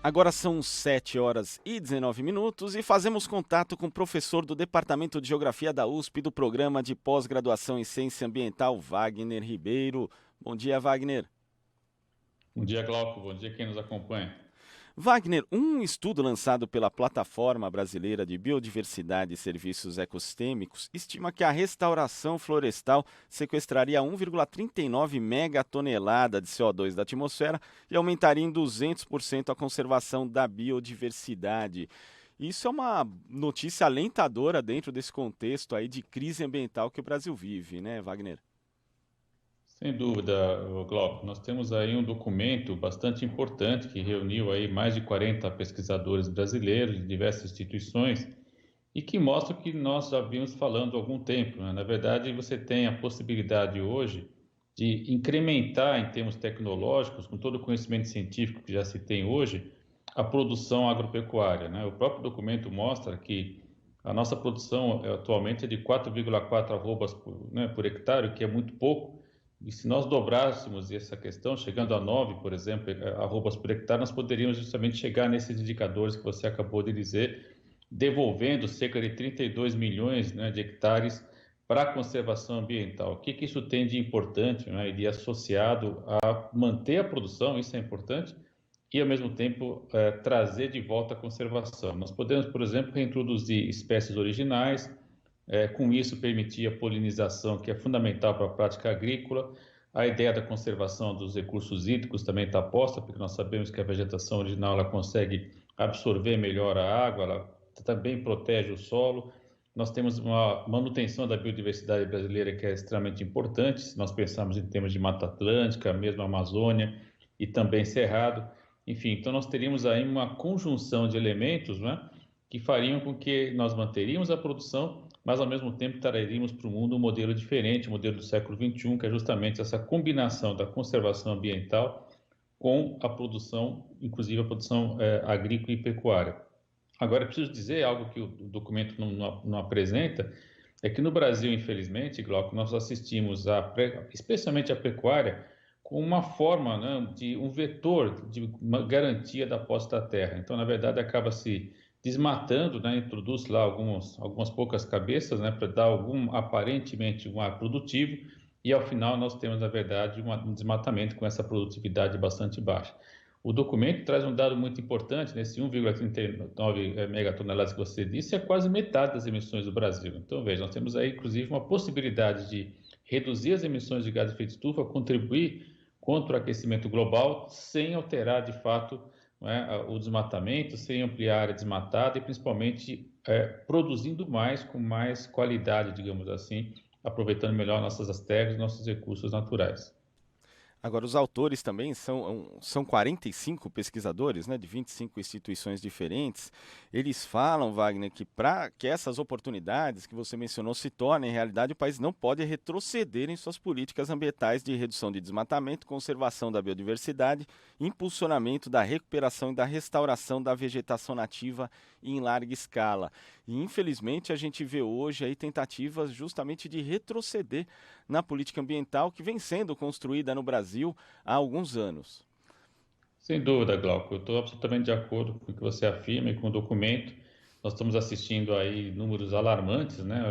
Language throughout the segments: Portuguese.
Agora são 7 horas e 19 minutos e fazemos contato com o professor do Departamento de Geografia da USP do Programa de Pós-Graduação em Ciência Ambiental, Wagner Ribeiro. Bom dia, Wagner. Bom dia, Glauco. Bom dia quem nos acompanha. Wagner, um estudo lançado pela Plataforma Brasileira de Biodiversidade e Serviços Ecossistêmicos estima que a restauração florestal sequestraria 1,39 megatonelada de CO2 da atmosfera e aumentaria em 200% a conservação da biodiversidade. Isso é uma notícia alentadora dentro desse contexto aí de crise ambiental que o Brasil vive, né, Wagner? Sem dúvida, Glauco, nós temos aí um documento bastante importante que reuniu aí mais de 40 pesquisadores brasileiros de diversas instituições e que mostra o que nós já vimos falando há algum tempo, né? Na verdade, você tem a possibilidade hoje de incrementar em termos tecnológicos, com todo o conhecimento científico que já se tem hoje, a produção agropecuária, né? O próprio documento mostra que a nossa produção atualmente é de 4,4 arrobas por hectare, o que é muito pouco. E se nós dobrássemos essa questão, chegando a 9, por exemplo, arrobas por hectare, nós poderíamos justamente chegar nesses indicadores que você acabou de dizer, devolvendo cerca de 32 milhões, né, de hectares para a conservação ambiental. O que que isso tem de importante, né, e de associado a manter a produção, isso é importante, e ao mesmo tempo trazer de volta a conservação. Nós podemos, por exemplo, reintroduzir espécies originais, com isso permitir a polinização, que é fundamental para a prática agrícola. A ideia da conservação dos recursos hídricos também está posta, porque nós sabemos que a vegetação original ela consegue absorver melhor a água, ela também protege o solo. Nós temos uma manutenção da biodiversidade brasileira que é extremamente importante, se nós pensarmos em termos de Mata Atlântica, mesmo Amazônia e também Cerrado. Enfim, então nós teríamos aí uma conjunção de elementos, né, que fariam com que nós manteríamos a produção, mas ao mesmo tempo traríamos para o mundo um modelo diferente, um modelo do século XXI, que é justamente essa combinação da conservação ambiental com a produção, inclusive a produção agrícola e pecuária. Agora, é preciso dizer algo que o documento não apresenta, é que no Brasil, infelizmente, Glauco, nós assistimos, especialmente a pecuária, com uma forma, né, de um vetor de uma garantia da posse da terra. Então, na verdade, acaba se desmatando, né, introduz lá algumas poucas cabeças, né, para dar algum, aparentemente, um ar produtivo, e ao final nós temos, na verdade, um desmatamento com essa produtividade bastante baixa. O documento traz um dado muito importante, nesse 1,39 megatoneladas que você disse, é quase metade das emissões do Brasil. Então, veja, nós temos aí, inclusive, uma possibilidade de reduzir as emissões de gás de efeito de estufa, contribuir contra o aquecimento global, sem alterar, de fato, né, o desmatamento, sem ampliar a área desmatada e, principalmente, produzindo mais, com mais qualidade, digamos assim, aproveitando melhor nossas terras e nossos recursos naturais. Agora, os autores também são 45 pesquisadores, né, de 25 instituições diferentes. Eles falam, Wagner, que para que essas oportunidades que você mencionou se tornem realidade, o país não pode retroceder em suas políticas ambientais de redução de desmatamento, conservação da biodiversidade, impulsionamento da recuperação e da restauração da vegetação nativa em larga escala. E, infelizmente, a gente vê hoje aí tentativas justamente de retroceder na política ambiental que vem sendo construída no Brasil há alguns anos. Sem dúvida, Glauco, eu estou absolutamente de acordo com o que você afirma e com o documento. Nós estamos assistindo aí números alarmantes, né?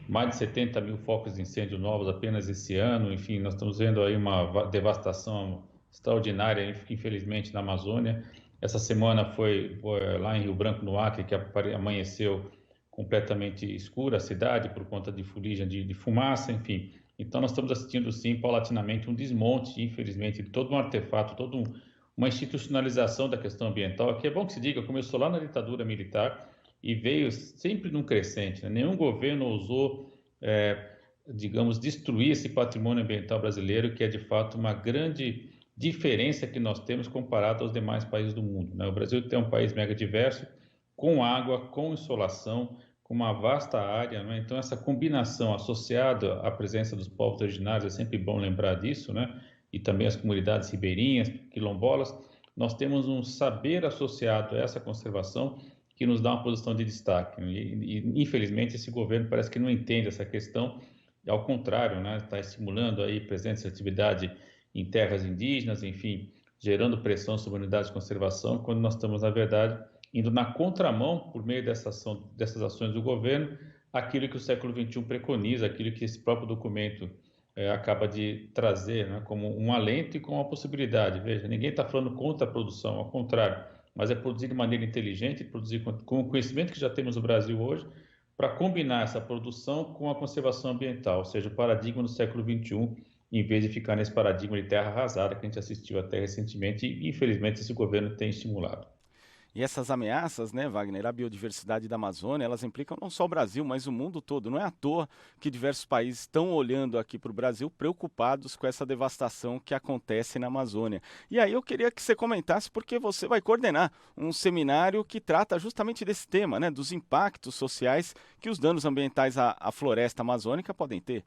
Mais de 70 mil focos de incêndio novos apenas esse ano. Enfim, nós estamos vendo aí uma devastação extraordinária, infelizmente, na Amazônia. Essa semana foi lá em Rio Branco, no Acre, que amanheceu completamente escura a cidade por conta de fuligem de fumaça, enfim. Então, nós estamos assistindo, sim, paulatinamente um desmonte, infelizmente, de todo um artefato, uma institucionalização da questão ambiental, que é bom que se diga, começou lá na ditadura militar e veio sempre num crescente, né? Nenhum governo ousou, digamos, destruir esse patrimônio ambiental brasileiro, que é de fato uma grande diferença que nós temos comparado aos demais países do mundo, né? O Brasil tem um país mega diverso, com água, com insolação, com uma vasta área, né? Então essa combinação associada à presença dos povos originários, é sempre bom lembrar disso, né? E também as comunidades ribeirinhas, quilombolas, nós temos um saber associado a essa conservação que nos dá uma posição de destaque, né? Infelizmente esse governo parece que não entende essa questão, e, ao contrário, né, está estimulando aí presença de atividade em terras indígenas, enfim, gerando pressão sobre unidades de conservação, quando nós estamos, na verdade, indo na contramão, por meio dessas ações do governo, aquilo que o século XXI preconiza, aquilo que esse próprio documento acaba de trazer, né, como um alento e como uma possibilidade. Veja, ninguém está falando contra a produção, ao contrário, mas é produzir de maneira inteligente, produzir com o conhecimento que já temos no Brasil hoje, para combinar essa produção com a conservação ambiental, ou seja, o paradigma do século XXI, em vez de ficar nesse paradigma de terra arrasada que a gente assistiu até recentemente e, infelizmente, esse governo tem estimulado. E essas ameaças, né, Wagner, à biodiversidade da Amazônia, elas implicam não só o Brasil, mas o mundo todo. Não é à toa que diversos países estão olhando aqui para o Brasil preocupados com essa devastação que acontece na Amazônia. E aí eu queria que você comentasse, porque você vai coordenar um seminário que trata justamente desse tema, né, dos impactos sociais que os danos ambientais à floresta amazônica podem ter.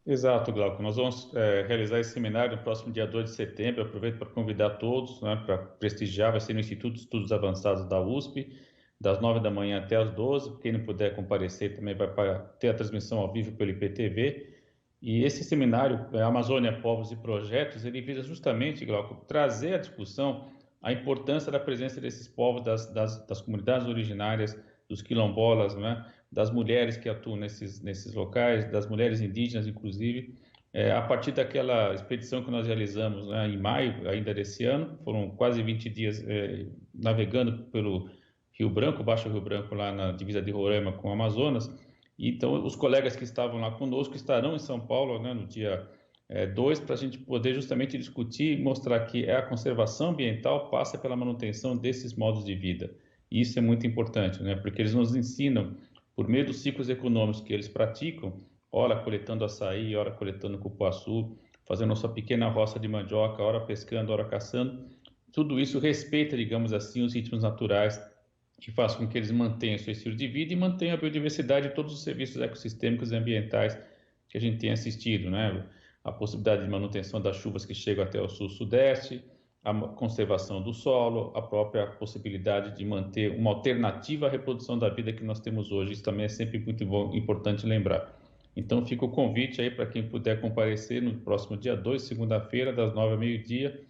Exato, Glauco. Nós vamos realizar esse seminário no próximo dia 2 de setembro. Eu aproveito para convidar todos, né, para prestigiar. Vai ser no Instituto de Estudos Avançados da USP, das 9 da manhã até as 12. Quem não puder comparecer também vai ter a transmissão ao vivo pelo IPTV. E esse seminário, Amazônia, Povos e Projetos, ele visa justamente, Glauco, trazer à discussão a importância da presença desses povos, das comunidades originárias, dos quilombolas, né? Das mulheres que atuam nesses locais, das mulheres indígenas, inclusive, a partir daquela expedição que nós realizamos, né, em maio ainda desse ano, foram quase 20 dias navegando pelo Rio Branco, Baixo Rio Branco, lá na divisa de Roraima com o Amazonas. Então, os colegas que estavam lá conosco estarão em São Paulo, né, no dia 2, para a gente poder justamente discutir e mostrar que a conservação ambiental passa pela manutenção desses modos de vida. E isso é muito importante, né, porque eles nos ensinam por meio dos ciclos econômicos que eles praticam, ora coletando açaí, ora coletando cupuaçu, fazendo a sua pequena roça de mandioca, ora pescando, ora caçando, tudo isso respeita, digamos assim, os ritmos naturais que faz com que eles mantenham seu estilo de vida e mantenham a biodiversidade de todos os serviços ecossistêmicos e ambientais que a gente tem assistido, né? A possibilidade de manutenção das chuvas que chegam até o sul-sudeste, a conservação do solo, a própria possibilidade de manter uma alternativa à reprodução da vida que nós temos hoje. Isso também é sempre muito bom, importante lembrar. Então, fica o convite aí para quem puder comparecer no próximo dia 2, segunda-feira, das 9 ao meio-dia,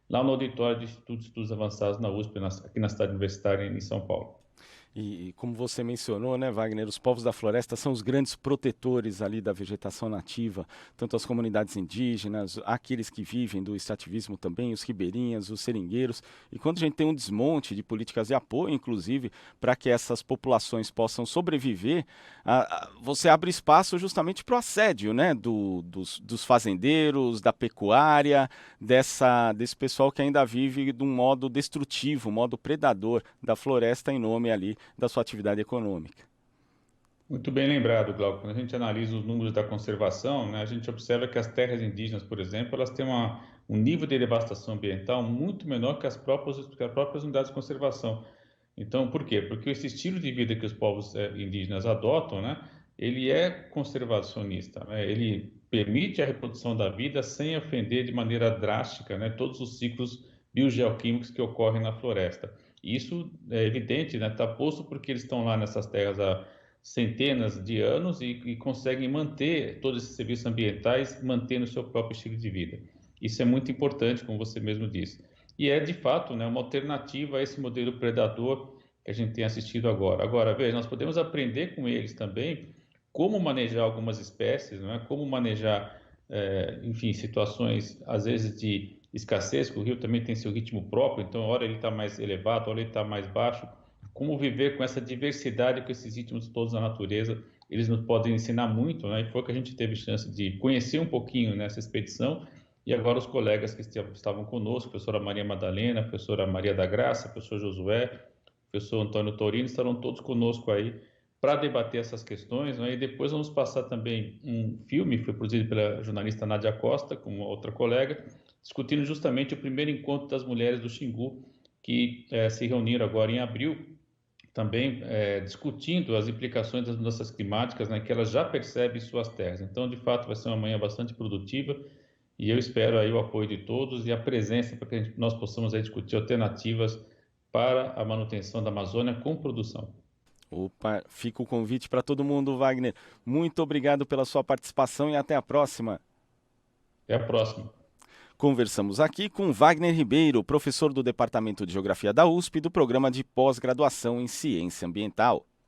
lá no auditório do Instituto de Estudos Avançados na USP, aqui na cidade universitária em São Paulo. E como você mencionou, né, Wagner, os povos da floresta são os grandes protetores ali da vegetação nativa, tanto as comunidades indígenas, aqueles que vivem do extrativismo também, os ribeirinhas, os seringueiros. E quando a gente tem um desmonte de políticas de apoio, inclusive, para que essas populações possam sobreviver, você abre espaço justamente para o assédio, né, dos fazendeiros, da pecuária, desse pessoal que ainda vive de um modo destrutivo, modo predador da floresta em nome ali da sua atividade econômica. Muito bem lembrado, Glauco. Quando a gente analisa os números da conservação, né, a gente observa que as terras indígenas, por exemplo, elas têm um nível de devastação ambiental muito menor que as próprias unidades de conservação. Então, por quê? Porque esse estilo de vida que os povos indígenas adotam, né, ele é conservacionista, né? Ele permite a reprodução da vida sem ofender de maneira drástica, né, todos os ciclos biogeoquímicos que ocorrem na floresta. Isso é evidente, né, está posto porque eles estão lá nessas terras há centenas de anos e conseguem manter todos esses serviços ambientais, mantendo o seu próprio estilo de vida. Isso é muito importante, como você mesmo disse. E é, de fato, né, uma alternativa a esse modelo predador que a gente tem assistido agora. Agora, veja, nós podemos aprender com eles também como manejar algumas espécies, não é? Como manejar, enfim, situações, às vezes, de escassez, que o rio também tem seu ritmo próprio, então, hora ele está mais elevado, hora ele está mais baixo. Como viver com essa diversidade, com esses ritmos todos da natureza, eles nos podem ensinar muito, né? E foi que a gente teve chance de conhecer um pouquinho nessa expedição. E agora os colegas que estavam conosco, a professora Maria Madalena, a professora Maria da Graça, o professor Josué, o professor Antônio Torino, estarão todos conosco aí para debater essas questões, né? E depois vamos passar também um filme que foi produzido pela jornalista Nádia Costa, com uma outra colega, discutindo justamente o primeiro encontro das mulheres do Xingu, que se reuniram agora em abril, também discutindo as implicações das mudanças climáticas, né, que elas já percebem em suas terras. Então, de fato, vai ser uma manhã bastante produtiva e eu espero aí o apoio de todos e a presença para que nós possamos aí discutir alternativas para a manutenção da Amazônia com produção. Opa, fica o convite para todo mundo, Wagner. Muito obrigado pela sua participação e até a próxima. Até a próxima. Conversamos aqui com Wagner Ribeiro, professor do Departamento de Geografia da USP, do Programa de Pós-Graduação em Ciência Ambiental.